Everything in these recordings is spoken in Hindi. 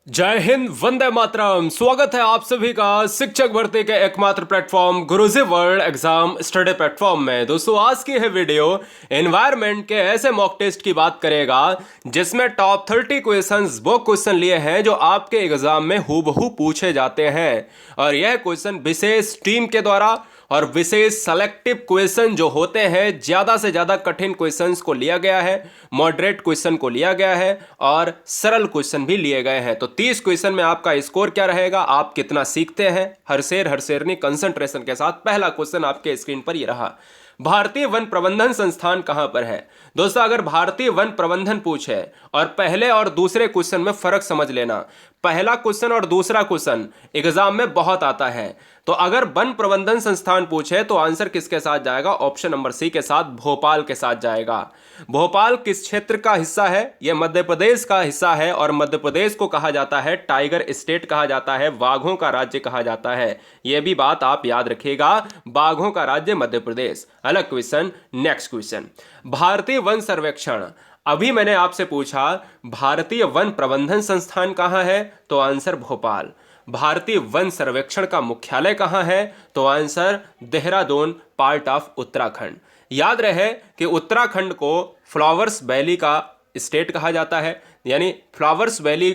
जय हिंद, वंदे मातरम। स्वागत है आप सभी का शिक्षक भर्ती के एकमात्र प्लेटफॉर्म गुरुजी वर्ल्ड एग्जाम स्टडी प्लेटफॉर्म में। दोस्तों, आज की है वीडियो एनवायरनमेंट के ऐसे मॉक टेस्ट की बात करेगा जिसमें टॉप 30 क्वेश्चंस वो क्वेश्चन लिए हैं जो आपके एग्जाम में हूबहू पूछे जाते हैं। और यह क्वेश्चन विशेष टीम के द्वारा और विशेष सेलेक्टिव क्वेश्चन जो होते हैं, ज्यादा से ज्यादा कठिन क्वेश्चंस को लिया गया है, मॉडरेट क्वेश्चन को लिया गया है और सरल क्वेश्चन भी लिए गए हैं। तो 30 क्वेश्चन में आपका स्कोर क्या रहेगा, आप कितना सीखते हैं, हर शेरनी कंसंट्रेशन के साथ। पहला क्वेश्चन आपके स्क्रीन पर ये रहा, भारतीय वन प्रबंधन संस्थान कहां पर है। दोस्तों, अगर भारतीय वन प्रबंधन पूछे और पहले और दूसरे क्वेश्चन में फर्क समझ लेना। पहला क्वेश्चन और दूसरा क्वेश्चन एग्जाम में बहुत आता है। तो अगर वन प्रबंधन संस्थान पूछे तो आंसर किसके साथ जाएगा, ऑप्शन नंबर सी के साथ, भोपाल के साथ जाएगा। भोपाल किस क्षेत्र का हिस्सा है, यह मध्य प्रदेश का हिस्सा है और मध्य प्रदेश को कहा जाता है टाइगर स्टेट कहा जाता है, बाघों का राज्य कहा जाता है। यह भी बात आप याद रखिएगा, बाघों का राज्य मध्य प्रदेश। अलग क्वेश्चन। नेक्स्ट क्वेश्चन, भारतीय वन सर्वेक्षण। अभी मैंने आपसे पूछा भारतीय वन प्रबंधन संस्थान कहां है, तो आंसर भोपाल। भारतीय वन सर्वेक्षण का मुख्यालय कहां है, तो answer Dehradun, part of Uttarakhand. याद रहे कि उत्तराखंड को फ्लावर्स वैली का स्टेट कहा जाता है। यानी फ्लावर्स वैली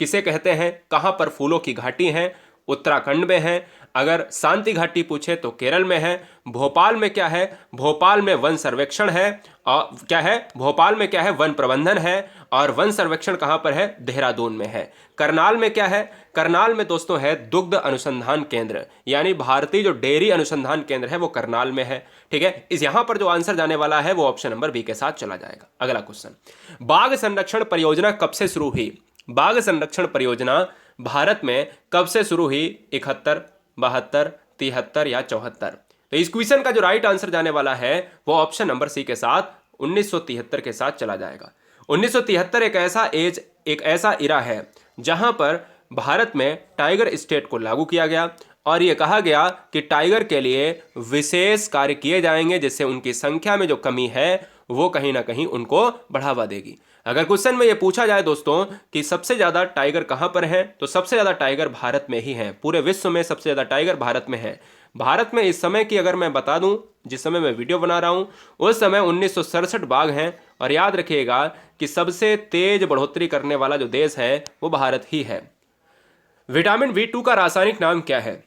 किसे कहते हैं, कहां पर फूलों की घाटी है, उत्तराखंड में है। अगर शांति घाटी पूछे तो केरल में है। भोपाल में क्या है, भोपाल में वन सर्वेक्षण है। और क्या है, भोपाल में क्या है, वन प्रबंधन है। और वन सर्वेक्षण कहां पर है, देहरादून में है। करनाल में क्या है, करनाल में दोस्तों है दुग्ध अनुसंधान केंद्र, यानी भारतीय जो डेयरी अनुसंधान केंद्र है वो करनाल में है। ठीक है, इस यहां पर जो आंसर जाने वाला है वो ऑप्शन नंबर बी के साथ चला जाएगा। अगला क्वेश्चन, बाघ संरक्षण परियोजना कब से शुरू हुई। बाघ संरक्षण परियोजना भारत में कब से शुरू हुई, 71, 72, 73 या 74। तो इस क्वेश्चन का जो राइट आंसर जाने वाला है वो ऑप्शन नंबर सी के साथ 1973 के साथ चला जाएगा। 1973 एक ऐसा इरा है जहां पर भारत में टाइगर स्टेट को लागू किया गया और यह कहा गया कि टाइगर के लिए विशेष कार्य किए जाएंगे जिससे उनकी संख्या में जो कमी है वो कहीं ना कहीं उनको बढ़ावा देगी। अगर क्वेश्चन में ये पूछा जाए दोस्तों कि सबसे ज्यादा टाइगर कहां पर है, तो सबसे ज्यादा टाइगर भारत में ही है। पूरे विश्व में सबसे ज्यादा टाइगर भारत में है। भारत में इस समय की अगर मैं बता दूं, जिस समय मैं वीडियो बना रहा हूं उस समय 1967 बाघ हैं। और याद रखिएगा कि सबसे तेज बढ़ोतरी करने वाला जो देश है वो भारत ही है। विटामिन B2 का रासायनिक नाम क्या है।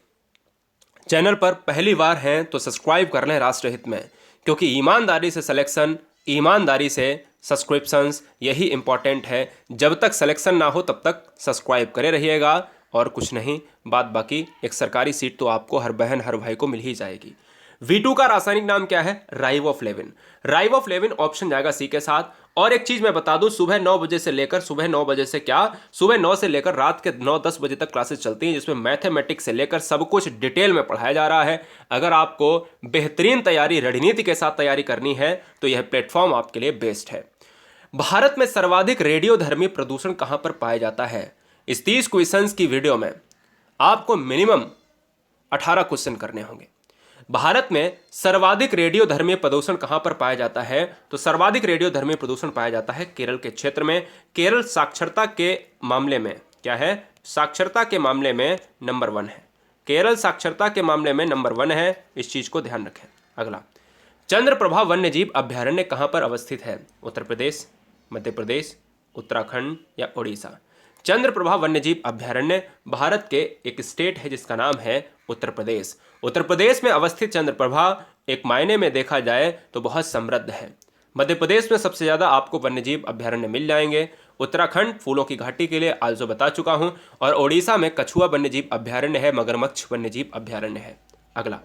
चैनल पर पहली बार हैं तो सब्सक्राइब कर लें राष्ट्रहित में, क्योंकि ईमानदारी से सिलेक्शन, ईमानदारी से सब्सक्रिप्शंस, यही इंपॉर्टेंट है। जब तक सिलेक्शन ना हो तब तक सब्सक्राइब करे रहिएगा और कुछ नहीं, बात बाकी। एक सरकारी सीट तो आपको हर बहन हर भाई को मिल ही जाएगी। V2 का रासायनिक नाम क्या है, राइबोफ्लेविन। राइबोफ्लेविन ऑप्शन जाएगा सी के साथ। और एक चीज मैं बता दूं, सुबह 9 बजे से लेकर सुबह 9 से लेकर रात के 9-10 बजे तक क्लासेस चलती हैं जिसमें मैथमेटिक्स से लेकर सब कुछ डिटेल में पढ़ाया जा रहा है। अगर आपको बेहतरीन तैयारी, रणनीति के साथ तैयारी करनी है तो यह प्लेटफॉर्म आपके लिए बेस्ट है। भारत में सर्वाधिक रेडियोधर्मी प्रदूषण कहां पर पाया जाता है। इस 30 क्वेश्चंस की वीडियो में आपको मिनिमम 18 क्वेश्चन करने होंगे। भारत में सर्वाधिक रेडियोधर्मी प्रदूषण कहां पर पाया जाता है, तो सर्वाधिक रेडियोधर्मी प्रदूषण पाया जाता है केरल के क्षेत्र में। केरल साक्षरता के मामले में क्या है, साक्षरता के मामले में नंबर 1 है। केरल साक्षरता के मामले में नंबर 1 है, इस चीज को ध्यान रखें। अगला, चंद्रप्रभा वन्यजीव अभ्यारण्य कहां पर अवस्थित है। उत्तर प्रदेश, मध्य प्रदेश, उत्तराखंड या उड़ीसा। चंद्रप्रभा वन्यजीव अभ्यारण्य भारत के एक स्टेट है जिसका नाम है उत्तर प्रदेश। उत्तर प्रदेश में अवस्थित चंद्रप्रभा एक मायने में देखा जाए तो बहुत समृद्ध है। मध्य प्रदेश में सबसे ज्यादा आपको वन्यजीव अभ्यारण्य मिल जाएंगे। उत्तराखंड फूलों की घाटी के लिए आज जो बता चुका हूं, और ओडिशा में कछुआ वन्यजीव अभ्यारण्य है, मगरमच्छ वन्यजीव अभ्यारण्य है। अगला,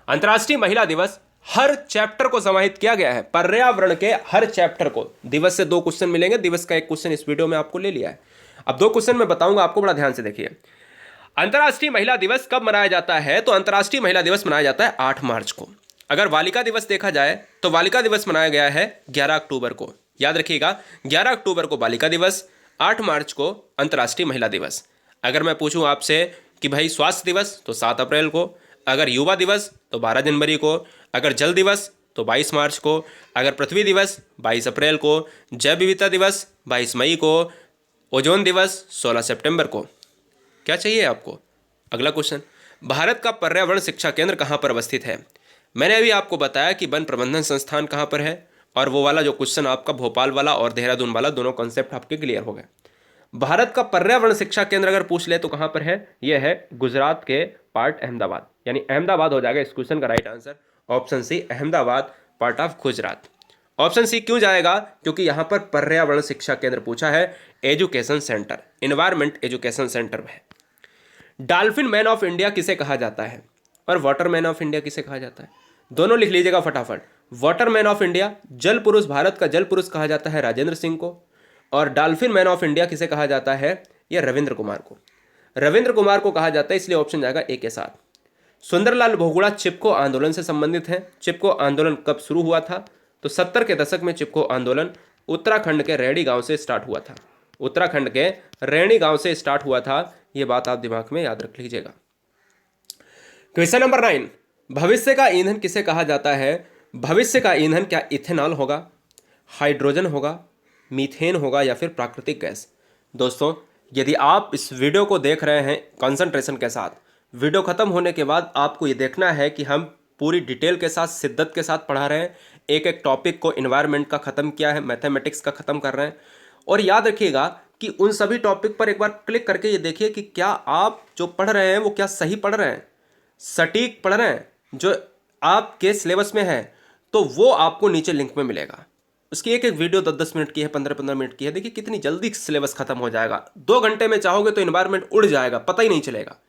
अंतर्राष्ट्रीय महिला दिवस हर चैप्टर को समाहित किया गया है। पर्यावरण के हर चैप्टर को दिवस से 2 क्वेश्चन मिलेंगे। दिवस का एक क्वेश्चन इस वीडियो में आपको ले लिया है। अब 2 क्वेश्चन मैं बताऊंगा आपको, बड़ा ध्यान से देखिए। अंतर्राष्ट्रीय महिला दिवस कब मनाया जाता है, तो अंतर्राष्ट्रीय महिला दिवस मनाया जाता है 8 मार्च को। अगर बालिका दिवस देखा जाए तो बालिका दिवस मनाया गया है 11 अक्टूबर को। याद रखिएगा, 11 अक्टूबर को बालिका दिवस, 8 मार्च को अंतर्राष्ट्रीय महिला दिवस। अगर मैं पूछूं आपसे कि भाई स्वास्थ्य दिवस, तो 7 अप्रैल को। अगर युवा दिवस तो 12 जनवरी को। अगर जल दिवस तो 22 मार्च को। अगर पृथ्वी दिवस 22 अप्रैल को। जैव विविधता दिवस 22 मई को। ओजोन दिवस 16 सितंबर को। क्या चाहिए आपको? अगला क्वेश्चन, भारत का पर्यावरण शिक्षा केंद्र कहाँ पर अवस्थित है? मैंने अभी आपको बताया कि वन प्रबंधन संस्थान कहाँ पर है, और वो वाला जो क्वेश्चन आपका भोपाल वाला और देहरादून वाला दोनों कॉन्सेप्ट आपके क्लियर हो गए। भारत का पर्यावरण शिक्षा केंद्र अगर पूछ ले तो कहाँ पर है? यह है गुजरात के पार्ट अहमदाबाद, यानी अहमदाबाद हो जाएगा इस क्वेश्चन का right answer. Option C Ahmedabad, part of Gujarat. Option C क्यों जाएगा? क्योंकि यहाँ पर पर्यावरण शिक्षा केंद्र पूछा है, education centre, environment education centre है। डॉल्फिन मैन ऑफ इंडिया किसे कहा जाता है और वाटर मैन ऑफ इंडिया किसे कहा जाता है? दोनों लिख लीजिएगा फटाफट। वाटर मैन ऑफ इंडिया, जल पुरुष, भारत का जल पुरुष कहा जाता है राजेंद्र सिंह को, और डॉल्फिन मैन ऑफ इंडिया किसे कहा जाता है? यह रविंद्र कुमार को। रविंद्र कुमार को कहा जाता है, इसलिए ऑप्शन जाएगा ए के साथ। सुंदरलाल बहुगुणा चिपको आंदोलन से संबंधित है। चिपको आंदोलन कब शुरू हुआ था? तो 70 के दशक में चिपको आंदोलन उत्तराखंड के रैणी गांव से स्टार्ट हुआ था। उत्तराखंड के रैणी गांव से स्टार्ट हुआ था, यह बात आप दिमाग में याद रख लीजिएगा। क्वेश्चन नंबर 9, भविष्य का ईंधन किसे कहा जाता है? भविष्य का ईंधन क्या इथेनॉल होगा, हाइड्रोजन होगा, मीथेन होगा, या फिर प्राकृतिक गैस? दोस्तों, यदि आप इस वीडियो को देख रहे हैं कंसंट्रेशन के साथ, वीडियो खत्म होने के बाद आपको ये देखना है कि हम पूरी डिटेल के साथ, शिद्दत के साथ पढ़ा रहे हैं। एक एक टॉपिक को, इन्वायरमेंट का ख़त्म किया है, मैथमेटिक्स का ख़त्म कर रहे हैं। और याद रखिएगा कि उन सभी टॉपिक पर एक बार क्लिक करके ये देखिए कि क्या आप जो पढ़ रहे हैं वो क्या सही पढ़ रहे हैं, सटीक पढ़ रहे हैं, जो आपके सिलेबस में है, तो वो आपको नीचे लिंक में मिलेगा। उसकी एक एक वीडियो 10-10 मिनट की है, 15-15 मिनट की है। देखिए कितनी जल्दी सिलेबस खत्म हो जाएगा। 2 घंटे में चाहोगे तो इन्वायरमेंट उड़ जाएगा, पता ही नहीं चलेगा।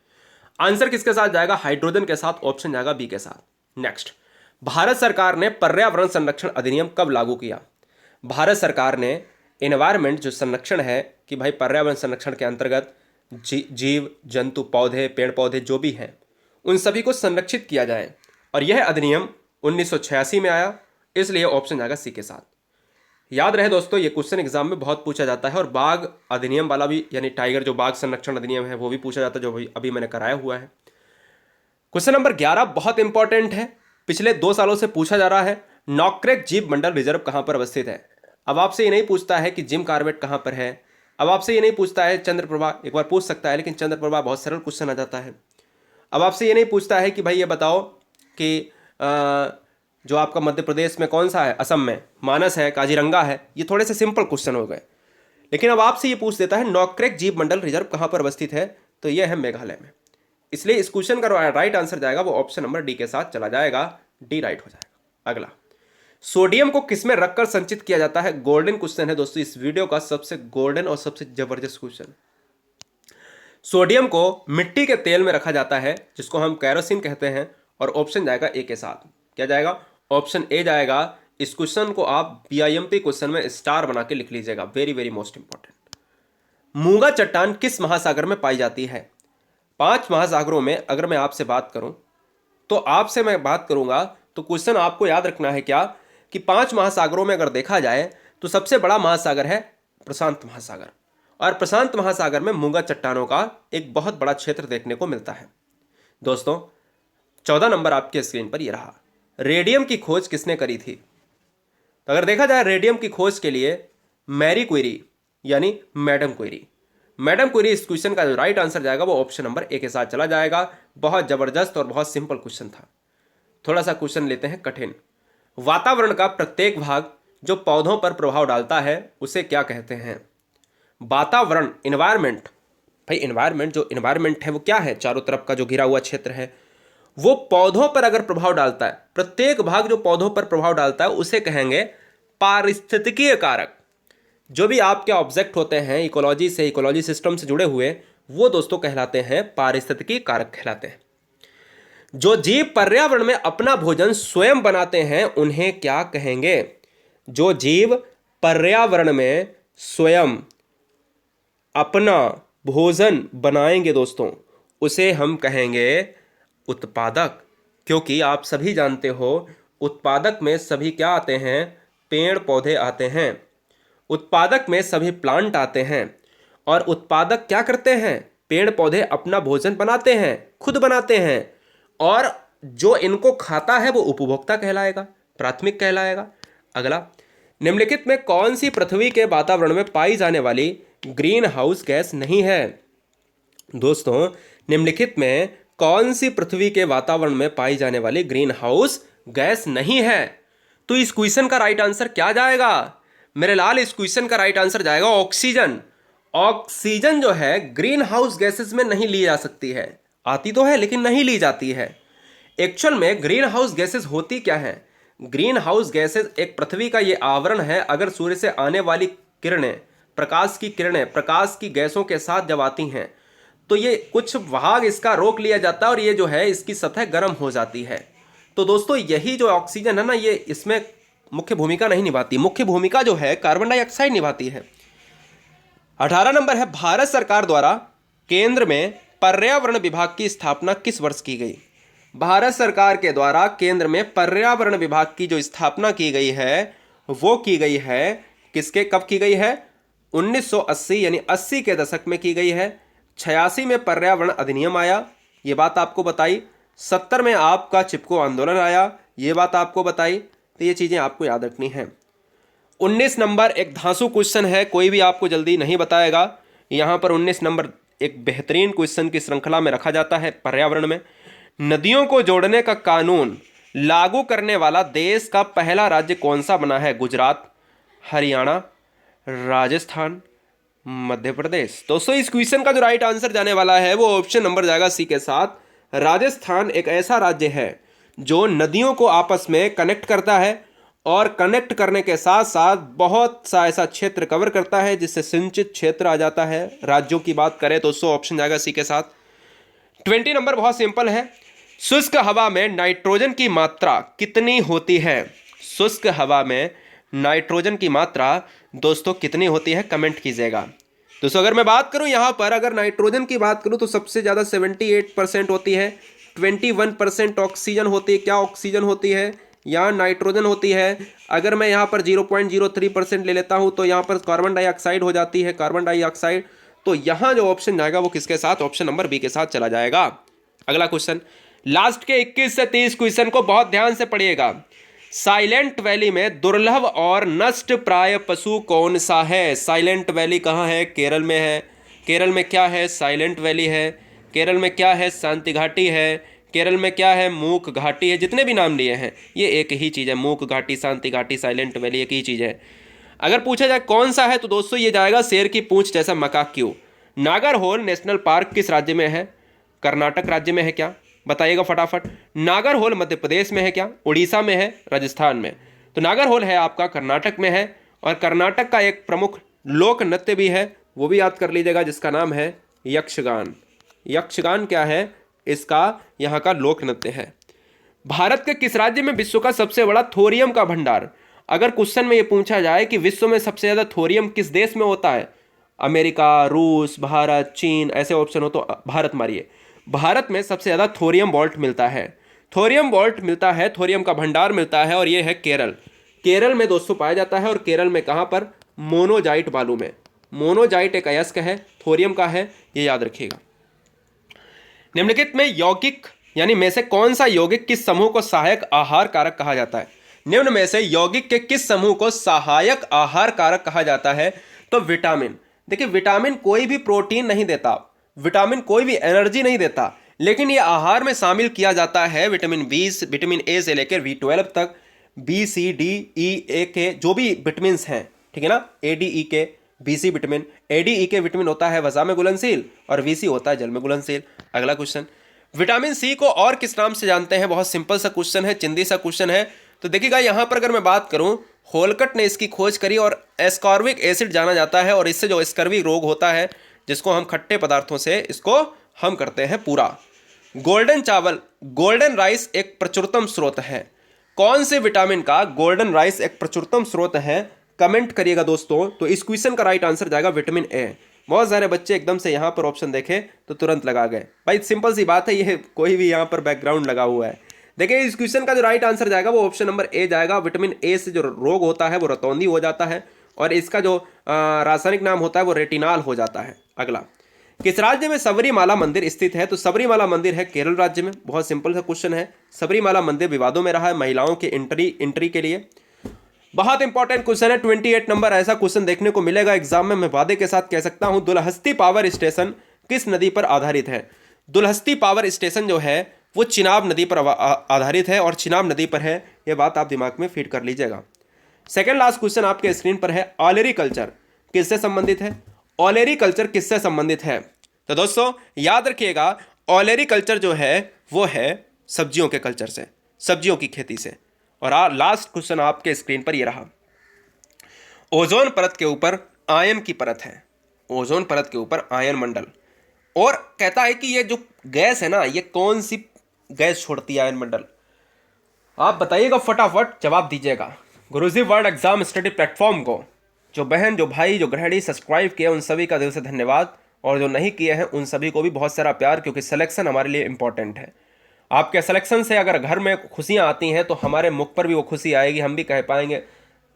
आंसर किसके साथ जाएगा? हाइड्रोजन के साथ। ऑप्शन जाएगा बी के साथ। नेक्स्ट, भारत सरकार ने पर्यावरण संरक्षण अधिनियम कब लागू किया? भारत सरकार ने एनवायरमेंट जो संरक्षण है कि भाई पर्यावरण संरक्षण के अंतर्गत जीव जंतु, पौधे, पेड़ पौधे जो भी हैं, उन सभी को संरक्षित किया जाए, और यह अधिनियम 1986 में आया, इसलिए ऑप्शन जाएगा सी के साथ। याद रहे दोस्तों, ये क्वेश्चन एग्जाम में बहुत पूछा जाता है, और बाघ अधिनियम वाला भी, यानी टाइगर जो बाघ संरक्षण अधिनियम है, वो भी पूछा जाता है, जो अभी मैंने कराया हुआ है। क्वेश्चन नंबर 11 बहुत इंपॉर्टेंट है, पिछले 2 सालों से पूछा जा रहा है। नॉकरेक जीव मंडल रिजर्व कहां पर अवस्थित है? अब आपसे ये नहीं पूछता है कि जिम कॉर्बेट कहां पर है, अब आपसे ये नहीं पूछता है चंद्रप्रभा, एक बार पूछ सकता है, लेकिन चंद्रप्रभा बहुत सरल क्वेश्चन आ जाता है। अब आपसे ये नहीं पूछता है कि भाई ये बताओ कि जो आपका मध्य प्रदेश में कौन सा है, असम में मानस है, काजीरंगा है, ये थोड़े से सिंपल क्वेश्चन हो गए। लेकिन अब आपसे ये पूछ देता है नॉकरेक जीव मंडल रिजर्व कहाँ पर अवस्थित है, तो यह है मेघालय में। इसलिए इस क्वेश्चन का राइट आंसर जाएगा वो ऑप्शन नंबर डी के साथ चला जाएगा, डी राइट हो जाएगा। अगला, सोडियम को किसमें रखकर संचित किया जाता है? गोल्डन क्वेश्चन है दोस्तों, इस वीडियो का सबसे गोल्डन और सबसे जबरदस्त क्वेश्चन। सोडियम को मिट्टी के तेल में रखा जाता है, जिसको हम कैरोसिन कहते हैं, और ऑप्शन जाएगा ए के साथ। क्या जाएगा? ऑप्शन ए जाएगा। इस क्वेश्चन को आप बीआईएमपी क्वेश्चन में स्टार बना के लिख लीजिएगा, वेरी वेरी मोस्ट इंपॉर्टेंट। मूंगा चट्टान किस महासागर में पाई जाती है? 5 महासागरों में अगर मैं आपसे बात करूं, तो आपसे मैं बात करूंगा तो क्वेश्चन आपको याद रखना है क्या कि 5 महासागरों में अगर देखा जाए तो सबसे बड़ा महासागर है प्रशांत महासागर, और प्रशांत महासागर में मूंगा चट्टानों का एक बहुत बड़ा क्षेत्र देखने को मिलता है। दोस्तों, 14 नंबर आपके स्क्रीन पर ये रहा। रेडियम की खोज किसने करी थी? तो अगर देखा जाए रेडियम की खोज के लिए मैरी क्वेरी, यानी मैडम क्वेरी। मैडम क्वेरी इस क्वेश्चन का जो राइट आंसर जाएगा वो ऑप्शन नंबर ए के साथ चला जाएगा। बहुत जबरदस्त और बहुत सिंपल क्वेश्चन था। थोड़ा सा क्वेश्चन लेते हैं कठिन। वातावरण का प्रत्येक भाग जो पौधों पर प्रभाव डालता है उसे क्या कहते हैं? वातावरण, इन्वायरमेंट। भाई इन्वायरमेंट, जो इन्वायरमेंट है वो क्या है? चारों तरफ का जो घिरा हुआ क्षेत्र है, वो पौधों पर अगर प्रभाव डालता है, प्रत्येक भाग जो पौधों पर प्रभाव डालता है उसे कहेंगे पारिस्थितिकीय कारक। जो भी आपके ऑब्जेक्ट होते हैं इकोलॉजी से, इकोलॉजी सिस्टम से जुड़े हुए, वो दोस्तों कहलाते हैं पारिस्थितिकीय कारक कहलाते हैं। जो जीव पर्यावरण में अपना भोजन स्वयं बनाते हैं उन्हें क्या कहेंगे? जो जीव पर्यावरण में स्वयं अपना भोजन बनाएंगे दोस्तों, उसे हम कहेंगे उत्पादक। क्योंकि आप सभी जानते हो उत्पादक में सभी क्या आते हैं? पेड़ पौधे आते हैं। उत्पादक में सभी प्लांट आते हैं, और उत्पादक क्या करते हैं? पेड़ पौधे अपना भोजन बनाते हैं, खुद बनाते हैं, और जो इनको खाता है वो उपभोक्ता कहलाएगा, प्राथमिक कहलाएगा। अगला, निम्नलिखित में कौन सी पृथ्वी के वातावरण में पाई जाने वाली ग्रीन हाउस गैस नहीं है। दोस्तों, निम्नलिखित में कौन सी पृथ्वी के वातावरण में पाई जाने वाली ग्रीन हाउस गैस नहीं है? तो इस क्वेश्चन का राइट आंसर क्या जाएगा मेरे लाल? इस क्वेश्चन का राइट आंसर जाएगा ऑक्सीजन। ऑक्सीजन जो है ग्रीन हाउस गैसेस में नहीं ली जा सकती है, आती तो है लेकिन नहीं ली जाती है। एक्चुअल में ग्रीन हाउस गैसेस होती क्या है? ग्रीन हाउस गैसेस एक पृथ्वी का ये आवरण है। अगर सूर्य से आने वाली किरणें, प्रकाश की किरणें प्रकाश की गैसों के साथ जब आती हैं तो ये कुछ भाग इसका रोक लिया जाता है और ये जो है इसकी सतह गर्म हो जाती है। तो दोस्तों, यही जो ऑक्सीजन है ना, ये इसमें मुख्य भूमिका नहीं निभाती। मुख्य भूमिका जो है कार्बन डाइऑक्साइड निभाती है। 18 नंबर है, भारत सरकार द्वारा केंद्र में पर्यावरण विभाग की स्थापना किस वर्ष की गई? भारत सरकार के द्वारा केंद्र में पर्यावरण विभाग की जो स्थापना की गई है वो की गई है किसके, कब की गई है? 1980 यानी 80 के दशक में की गई है। 86 में पर्यावरण अधिनियम आया, ये बात आपको बताई। 70 में आपका चिपको आंदोलन आया, ये बात आपको बताई। तो ये चीज़ें आपको याद रखनी है। 19 नंबर एक धांसू क्वेश्चन है, कोई भी आपको जल्दी नहीं बताएगा। यहाँ पर 19 नंबर एक बेहतरीन क्वेश्चन की श्रृंखला में रखा जाता है पर्यावरण में। नदियों को जोड़ने का कानून लागू करने वाला देश का पहला राज्य कौन सा बना है? गुजरात, हरियाणा, राजस्थान, मध्य प्रदेश। दोस्तों, इस क्वेश्चन का जो राइट आंसर जाने वाला है वो ऑप्शन नंबर जाएगा सी के साथ। राजस्थान एक ऐसा राज्य है जो नदियों को आपस में कनेक्ट करता है और कनेक्ट करने के साथ साथ बहुत सा ऐसा क्षेत्र कवर करता है जिससे सिंचित क्षेत्र आ जाता है। राज्यों की बात करें तो ऑप्शन जाएगा सी के साथ। 20 नंबर बहुत सिंपल है, शुष्क हवा में नाइट्रोजन की मात्रा कितनी होती है? शुष्क हवा में नाइट्रोजन की मात्रा दोस्तों कितनी होती है? कमेंट कीजिएगा। दोस्तों, अगर मैं बात करूं यहां पर, अगर नाइट्रोजन की बात करूं तो सबसे ज़्यादा 78% होती है। 21% ऑक्सीजन होती है। क्या ऑक्सीजन होती है? यहाँ नाइट्रोजन होती है। अगर मैं यहाँ पर 0.03% ले लेता हूँ तो यहाँ पर कार्बन डाइऑक्साइड हो जाती है, कार्बन डाइऑक्साइड। तो यहाँ जो ऑप्शन जाएगा वो किसके साथ? ऑप्शन नंबर बी के साथ चला जाएगा। अगला क्वेश्चन, लास्ट के 21 से 30 क्वेश्चन को बहुत ध्यान से पढ़िएगा। साइलेंट वैली में दुर्लभ और नष्ट प्राय पशु कौन सा है? साइलेंट वैली कहाँ है? केरल में है। केरल में क्या है? साइलेंट वैली है। केरल में क्या है? शांति घाटी है। केरल में क्या है? मूक घाटी है। जितने भी नाम लिए हैं ये एक ही चीज़ है, मूक घाटी, शांति घाटी, साइलेंट वैली, एक ही चीज़ है। अगर पूछा जाए कौन सा है तो दोस्तों ये जाएगा शेर की पूंछ जैसा मकाक्यू। नागरहोल नेशनल पार्क किस राज्य में है? कर्नाटक राज्य में है क्या? बताइएगा फटाफट। नागरहोल मध्य प्रदेश में है क्या? उड़ीसा में है? राजस्थान में? तो नागरहोल है आपका कर्नाटक में है। और कर्नाटक का एक प्रमुख लोक नृत्य भी है, वो भी याद कर लीजिएगा, जिसका नाम है यक्षगान। यक्षगान क्या है? इसका यहाँ का लोक नृत्य है। भारत के किस राज्य में विश्व का सबसे बड़ा थोरियम का भंडार? अगर क्वेश्चन में ये पूछा जाए कि विश्व में सबसे ज़्यादा थोरियम किस देश में होता है? अमेरिका, रूस, भारत, चीन, ऐसे ऑप्शन हो तो भारत मारिए। भारत में सबसे ज़्यादा थोरियम वॉल्ट मिलता है। थोरियम वॉल्ट मिलता है, थोरियम का भंडार मिलता है और ये है केरल। केरल में दोस्तों पाया जाता है। और केरल में कहाँ पर? मोनोजाइट बालू में। मोनोजाइट एक अयस्क है, थोरियम का है, ये याद रखिएगा। निम्नलिखित में यौगिक यानी में से कौन सा यौगिक किस समूह को सहायक आहार कारक कहा जाता है? निम्न में से यौगिक के किस समूह को सहायक आहार कारक कहा जाता है? तो विटामिन। देखिए, विटामिन कोई भी प्रोटीन नहीं देता, विटामिन कोई भी एनर्जी नहीं देता, लेकिन ये आहार में शामिल किया जाता है। विटामिन बी, विटामिन ए से लेकर B12 तक, बी, सी, डी, ई, ए के जो भी विटामिन हैं, ठीक है ना, ए, डी, ई के, बी, सी विटामिन। ए, डी, ई के विटामिन होता है वसा में घुलनशील और बी, सी होता है जल में घुलनशील। अगला क्वेश्चन, विटामिन सी को और किस नाम से जानते हैं? बहुत सिंपल सा क्वेश्चन है, चिंदी सा क्वेश्चन है। तो देखिएगा यहाँ पर अगर मैं बात करूँ, होलकट ने इसकी खोज करी और एस्कॉर्बिक एसिड जाना जाता है। और इससे जो स्कर्वी रोग होता है, जिसको हम खट्टे पदार्थों से इसको हम करते हैं पूरा। गोल्डन चावल, गोल्डन राइस एक प्रचुरतम स्रोत है। कौन से विटामिन का गोल्डन राइस एक प्रचुरतम स्रोत है? कमेंट करिएगा दोस्तों। तो इस क्वेश्चन का राइट आंसर जाएगा विटामिन ए। बहुत सारे बच्चे एकदम से यहाँ पर ऑप्शन देखे तो तुरंत लगा गए। भाई सिंपल सी बात है, ये कोई भी यहाँ पर बैकग्राउंड लगा हुआ है। देखिए, इस क्वेश्चन का जो राइट आंसर जाएगा वो ऑप्शन नंबर ए जाएगा। विटामिन ए से जो रोग होता है वो रतौंधी हो जाता है और इसका जो रासायनिक नाम होता है वो रेटिनॉल हो जाता है। अगला, किस राज्य में सबरीमाला मंदिर स्थित है? तो सबरीमाला मंदिर है केरल राज्य में। बहुत सिंपल सा क्वेश्चन है। सबरीमाला मंदिर विवादों में रहा है महिलाओं के एंट्री के लिए। बहुत इंपॉर्टेंट क्वेश्चन है, 28 नंबर ऐसा क्वेश्चन देखने को मिलेगा एग्जाम में, मैं वादे के साथ कह सकता हूं। दुलहस्ती पावर स्टेशन किस नदी पर आधारित है? दुलहस्ती पावर स्टेशन जो है वो चिनाब नदी पर आधारित है और चिनाब नदी पर है, ये बात आप दिमाग में फीड कर लीजिएगा। सेकेंड लास्ट क्वेश्चन आपके स्क्रीन पर है, ऑलेरी कल्चर किससे संबंधित है? ऑलेरी कल्चर किससे संबंधित है? तो दोस्तों याद रखिएगा, ऑलेरी कल्चर जो है वो है सब्जियों के कल्चर से, सब्जियों की खेती से। और लास्ट क्वेश्चन आपके स्क्रीन पर ये रहा, ओजोन परत के ऊपर आयन की परत है, ओजोन परत के ऊपर आयन मंडल, और कहता है कि ये जो गैस है ना, ये कौन सी गैस छोड़ती है आयन मंडल? आप बताइएगा, फटाफट जवाब दीजिएगा। गुरुजी वर्ल्ड एग्जाम स्टडी प्लेटफॉर्म को जो बहन, जो भाई, जो गृहिणी सब्सक्राइब किए उन सभी का दिल से धन्यवाद, और जो नहीं किए हैं उन सभी को भी बहुत सारा प्यार, क्योंकि सिलेक्शन हमारे लिए इंपॉर्टेंट है। आपके सिलेक्शन से अगर घर में खुशियां आती हैं तो हमारे मुख पर भी वो खुशी आएगी, हम भी कह पाएंगे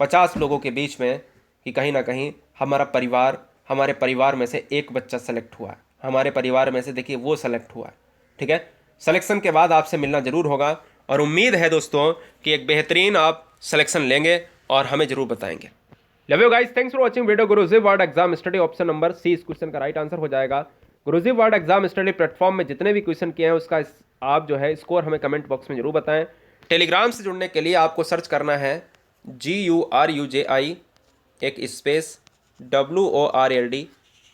50 लोगों के बीच में कि कहीं ना कहीं हमारा परिवार, हमारे परिवार में से एक बच्चा सेलेक्ट हुआ है, हमारे परिवार में से देखिए वो सेलेक्ट हुआ है। ठीक है, सिलेक्शन के बाद आपसे मिलना जरूर होगा, और उम्मीद है दोस्तों कि एक बेहतरीन आप सिलेक्शन लेंगे और हमें जरूर बताएंगे। Love you guys, thanks for watching video. Guruji world exam study option number C इस क्वेश्चन का राइट आंसर हो जाएगा। Guruji world exam study platform में जितने भी क्वेश्चन किए हैं उसका आप जो है स्कोर हमें कमेंट बॉक्स में जरूर बताएं। टेलीग्राम से जुड़ने के लिए आपको सर्च करना है GURUJI एक स्पेस WORLD।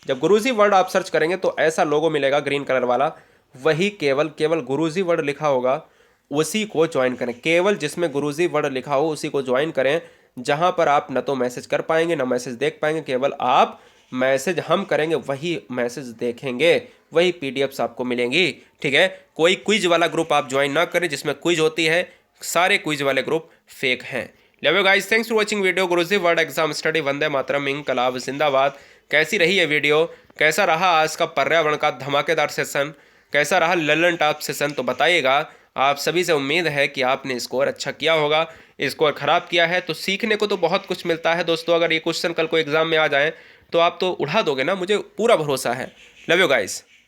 जब गुरुजी वर्ल्ड आप सर्च करेंगे तो ऐसा लोगो मिलेगा ग्रीन कलर वाला, वही केवल गुरुजी वर्ल्ड लिखा होगा उसी को ज्वाइन करें। केवल जिसमें गुरुजी वर्ल्ड लिखा हो उसी को ज्वाइन करें, जहां पर आप न तो मैसेज कर पाएंगे न मैसेज देख पाएंगे, केवल आप मैसेज हम करेंगे वही मैसेज देखेंगे, वही PDFs आपको मिलेंगी। ठीक है, कोई क्विज वाला ग्रुप आप ज्वाइन ना करें जिसमें क्विज होती है, सारे क्विज वाले ग्रुप फेक हैं। Love you guys, thanks for watching video. Guruji world exam study, वंदे मातरम, इंकलाब जिंदाबाद। कैसी रही ये वीडियो, कैसा रहा आज का पर्यावरण का धमाकेदार सेशन, कैसा रहा ललन टॉप सेशन, तो बताइएगा। आप सभी से उम्मीद है कि आपने स्कोर अच्छा किया होगा। स्कोर खराब किया है तो सीखने को तो बहुत कुछ मिलता है दोस्तों। अगर ये क्वेश्चन कल को एग्जाम में आ जाए तो आप तो उड़ा दोगे ना, मुझे पूरा भरोसा है। Love you guys.